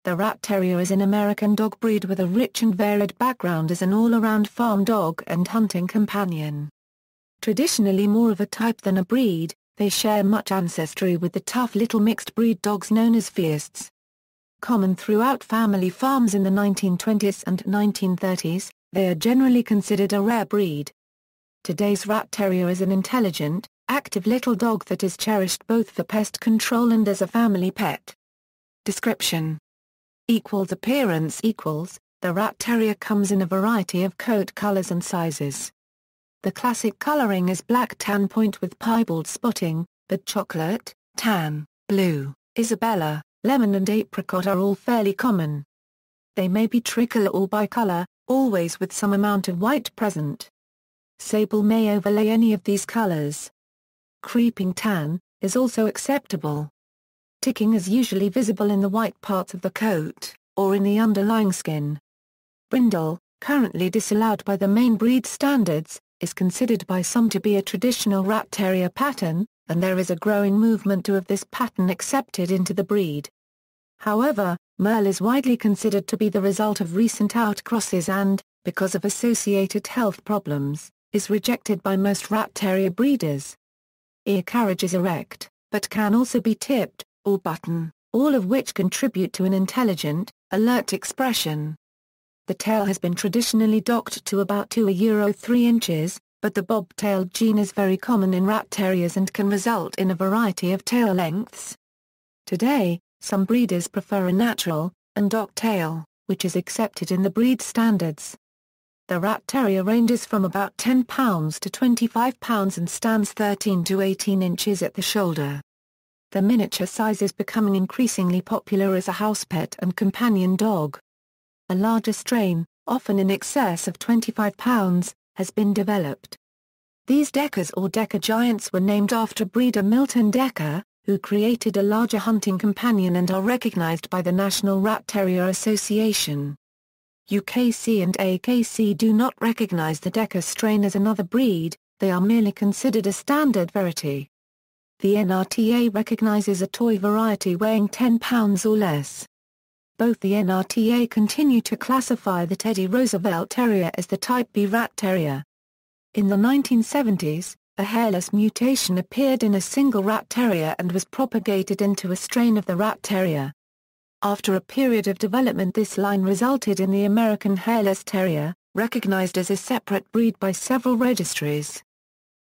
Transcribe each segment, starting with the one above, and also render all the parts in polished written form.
The Rat Terrier is an American dog breed with a rich and varied background as an all-around farm dog and hunting companion. Traditionally more of a type than a breed, they share much ancestry with the tough little mixed breed dogs known as feists. Common throughout family farms in the 1920s and 1930s, they are generally considered a rare breed. Today's Rat Terrier is an intelligent, active little dog that is cherished both for pest control and as a family pet. Description: appearance the Rat Terrier comes in a variety of coat colors and sizes. The classic coloring is black tan point with piebald spotting, but chocolate, tan, blue, Isabella, lemon and apricot are all fairly common. They may be tricolor or bicolor, always with some amount of white present. Sable may overlay any of these colors. Creeping tan is also acceptable. Ticking is usually visible in the white parts of the coat, or in the underlying skin. Brindle, currently disallowed by the main breed standards, is considered by some to be a traditional Rat Terrier pattern, and there is a growing movement to have this pattern accepted into the breed. However, Merle is widely considered to be the result of recent outcrosses and, because of associated health problems, is rejected by most Rat Terrier breeders. Ear carriage is erect, but can also be tipped, or button, all of which contribute to an intelligent, alert expression. The tail has been traditionally docked to about 2–3 inches, but the bob-tailed gene is very common in Rat Terriers and can result in a variety of tail lengths. Today, some breeders prefer a natural, undocked tail, which is accepted in the breed standards. The Rat Terrier ranges from about 10 pounds to 25 pounds and stands 13 to 18 inches at the shoulder. The miniature size is becoming increasingly popular as a house pet and companion dog. A larger strain, often in excess of 25 pounds, has been developed. These Deckers or Decker Giants were named after breeder Milton Decker, who created a larger hunting companion and are recognized by the National Rat Terrier Association. UKC and AKC do not recognize the Decker strain as another breed, they are merely considered a standard variety. The NRTA recognizes a toy variety weighing 10 pounds or less. Both the NRTA continue to classify the Teddy Roosevelt Terrier as the Type B Rat Terrier. In the 1970s, a hairless mutation appeared in a single Rat Terrier and was propagated into a strain of the Rat Terrier. After a period of development, this line resulted in the American Hairless Terrier, recognized as a separate breed by several registries.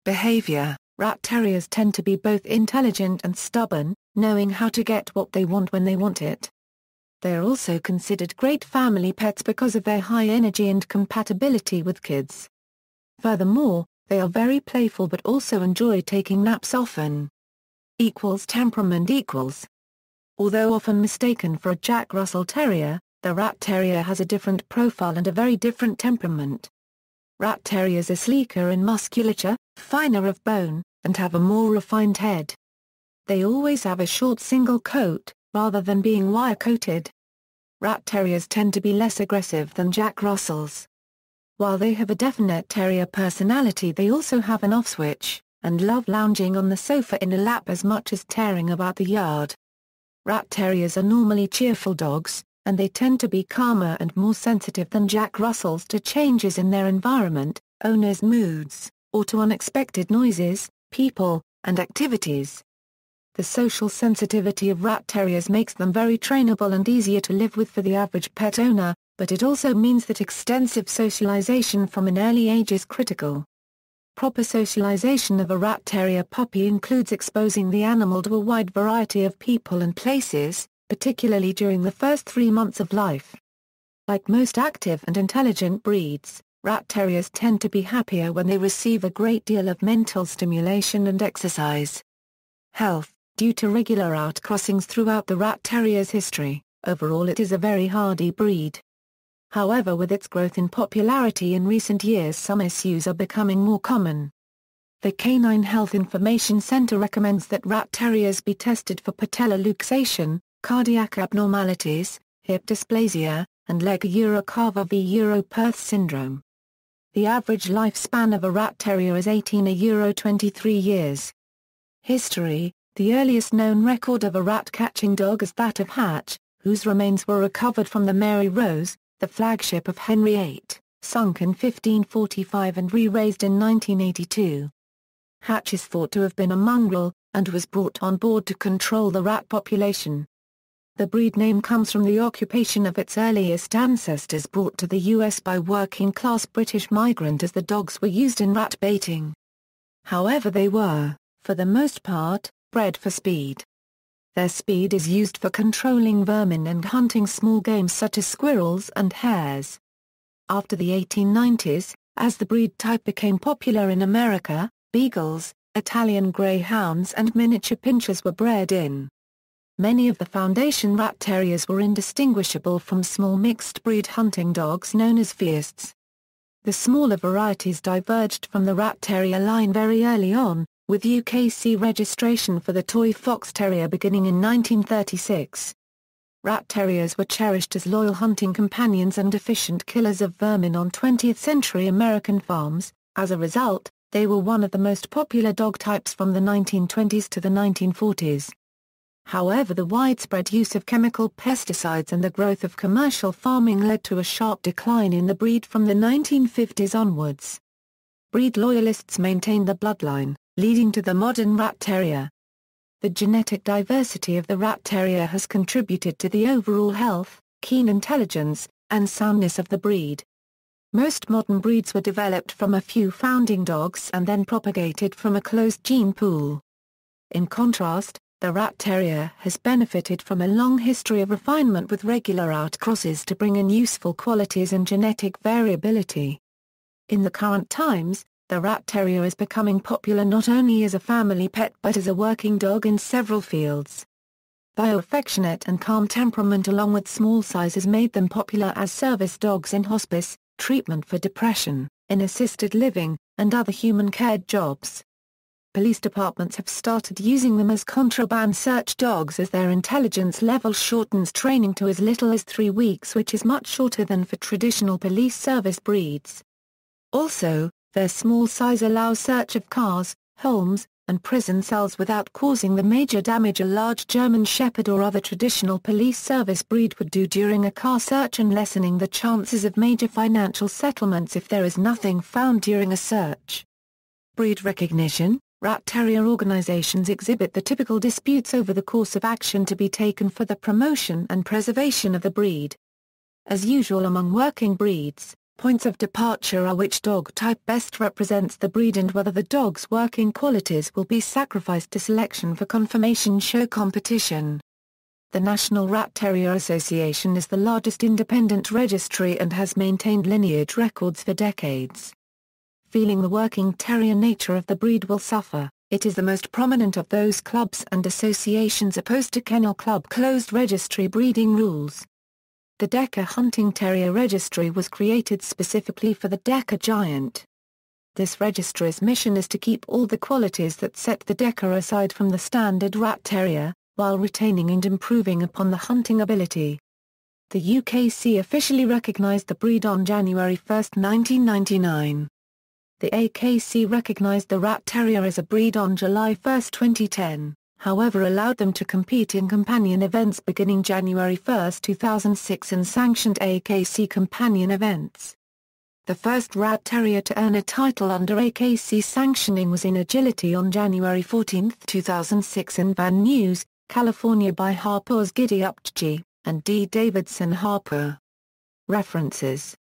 Behavior: Rat Terriers tend to be both intelligent and stubborn, knowing how to get what they want when they want it. They are also considered great family pets because of their high energy and compatibility with kids. Furthermore, they are very playful but also enjoy taking naps often. Temperament. Although often mistaken for a Jack Russell Terrier, the Rat Terrier has a different profile and a very different temperament. Rat Terriers are sleeker in musculature, finer of bone, and have a more refined head. They always have a short single coat, rather than being wire-coated. Rat Terriers tend to be less aggressive than Jack Russells. While they have a definite terrier personality, they also have an off switch, and love lounging on the sofa in a lap as much as tearing about the yard. Rat Terriers are normally cheerful dogs, and they tend to be calmer and more sensitive than Jack Russells to changes in their environment, owners' moods, or to unexpected noises, people, and activities. The social sensitivity of Rat Terriers makes them very trainable and easier to live with for the average pet owner, but it also means that extensive socialization from an early age is critical. Proper socialization of a Rat Terrier puppy includes exposing the animal to a wide variety of people and places, particularly during the first 3 months of life. Like most active and intelligent breeds, Rat Terriers tend to be happier when they receive a great deal of mental stimulation and exercise. Health. Due to regular outcrossings throughout the Rat Terrier's history, overall it is a very hardy breed. However, with its growth in popularity in recent years, some issues are becoming more common. The Canine Health Information Center recommends that Rat Terriers be tested for patellar luxation, cardiac abnormalities, hip dysplasia, and leg Eurocarver v Euro-Perth syndrome. The average lifespan of a Rat Terrier is 18–23 years. History. The earliest known record of a rat-catching dog is that of Hatch, whose remains were recovered from the Mary Rose, the flagship of Henry VIII, sunk in 1545 and re-raised in 1982. Hatch is thought to have been a mongrel, and was brought on board to control the rat population. The breed name comes from the occupation of its earliest ancestors brought to the U.S. by working-class British migrants as the dogs were used in rat baiting. However, they were, for the most part, bred for speed. Their speed is used for controlling vermin and hunting small game such as squirrels and hares. After the 1890s, as the breed type became popular in America, beagles, Italian greyhounds and miniature pinschers were bred in. Many of the foundation rat terriers were indistinguishable from small mixed-breed hunting dogs known as feists. The smaller varieties diverged from the rat terrier line very early on, with UKC registration for the toy fox terrier beginning in 1936. Rat terriers were cherished as loyal hunting companions and efficient killers of vermin on 20th-century American farms. As a result, they were one of the most popular dog types from the 1920s to the 1940s. However, the widespread use of chemical pesticides and the growth of commercial farming led to a sharp decline in the breed from the 1950s onwards. Breed loyalists maintained the bloodline, leading to the modern rat terrier. The genetic diversity of the rat terrier has contributed to the overall health, keen intelligence, and soundness of the breed. Most modern breeds were developed from a few founding dogs and then propagated from a closed gene pool. In contrast, the Rat Terrier has benefited from a long history of refinement with regular outcrosses to bring in useful qualities and genetic variability. In the current times, the Rat Terrier is becoming popular not only as a family pet but as a working dog in several fields. Their affectionate and calm temperament along with small size has made them popular as service dogs in hospice, treatment for depression, in assisted living, and other human-cared jobs. Police departments have started using them as contraband search dogs as their intelligence level shortens training to as little as 3 weeks, which is much shorter than for traditional police service breeds. Also, their small size allows search of cars, homes, and prison cells without causing the major damage a large German Shepherd or other traditional police service breed would do during a car search, and lessening the chances of major financial settlements if there is nothing found during a search. Breed recognition. Rat Terrier organizations exhibit the typical disputes over the course of action to be taken for the promotion and preservation of the breed. As usual among working breeds, points of departure are which dog type best represents the breed and whether the dog's working qualities will be sacrificed to selection for conformation show competition. The National Rat Terrier Association is the largest independent registry and has maintained lineage records for decades. Feeling the working terrier nature of the breed will suffer, it is the most prominent of those clubs and associations opposed to Kennel Club closed registry breeding rules. The Decker Hunting Terrier Registry was created specifically for the Decker Giant. This registry's mission is to keep all the qualities that set the Decker aside from the standard Rat Terrier, while retaining and improving upon the hunting ability. The UKC officially recognised the breed on January 1, 1999. The AKC recognized the Rat Terrier as a breed on July 1, 2010, however allowed them to compete in companion events beginning January 1, 2006 and sanctioned AKC companion events. The first Rat Terrier to earn a title under AKC sanctioning was in agility on January 14, 2006 in Van Nuys, California by Harpur's Giddy Up G, and D. Davidson Harpur. References.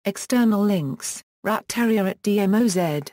External links. Rat Terrier at DMOZ